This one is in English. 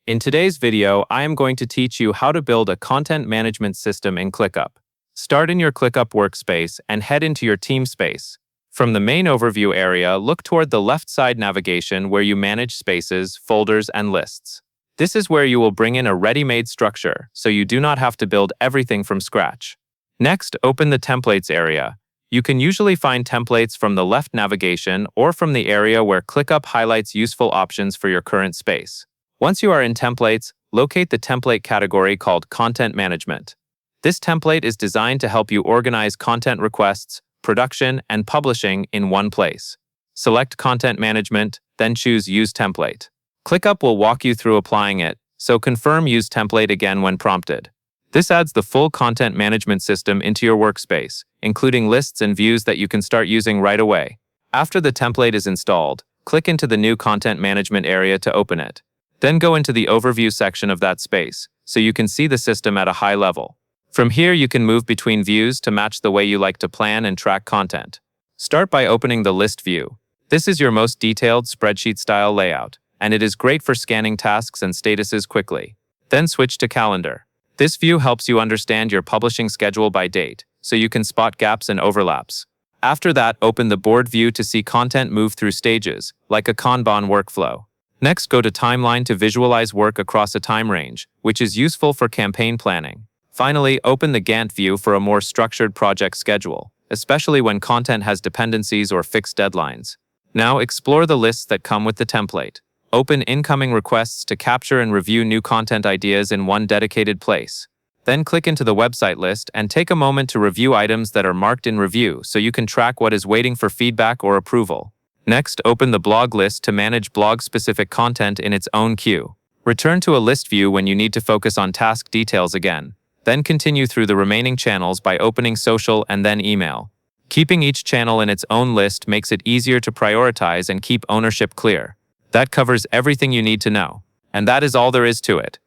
In today's video, I am going to teach you how to build a content management system in Clickup. Start in your Clickup workspace and head into your team space. From the main overview area, look toward the left side navigation where you manage spaces, folders, and lists. This is where you will bring in a ready-made structure, so you do not have to build everything from scratch. Next, open the Templates area. You can usually find templates from the left navigation or from the area where Clickup highlights useful options for your current space. Once you are in Templates, locate the template category called Content Management. This template is designed to help you organize content requests, production, and publishing in one place. Select Content Management, then choose Use Template. Clickup will walk you through applying it, so confirm Use Template again when prompted. This adds the full content management system into your workspace, including lists and views that you can start using right away. After the template is installed, click into the new Content Management area to open it. Then go into the Overview section of that space, so you can see the system at a high level. From here, you can move between views to match the way you like to plan and track content. Start by opening the List view. This is your most detailed spreadsheet-style layout, and it is great for scanning tasks and statuses quickly. Then switch to Calendar. This view helps you understand your publishing schedule by date, so you can spot gaps and overlaps. After that, open the Board view to see content move through stages, like a Kanban workflow. Next, go to Timeline to visualize work across a time range, which is useful for campaign planning. Finally, open the Gantt view for a more structured project schedule, especially when content has dependencies or fixed deadlines. Now, explore the lists that come with the template. Open incoming requests to capture and review new content ideas in one dedicated place. Then click into the website list and take a moment to review items that are marked in review so you can track what is waiting for feedback or approval. Next, open the blog list to manage blog-specific content in its own queue. Return to a list view when you need to focus on task details again. Then continue through the remaining channels by opening social and then email. Keeping each channel in its own list makes it easier to prioritize and keep ownership clear. That covers everything you need to know. And that is all there is to it.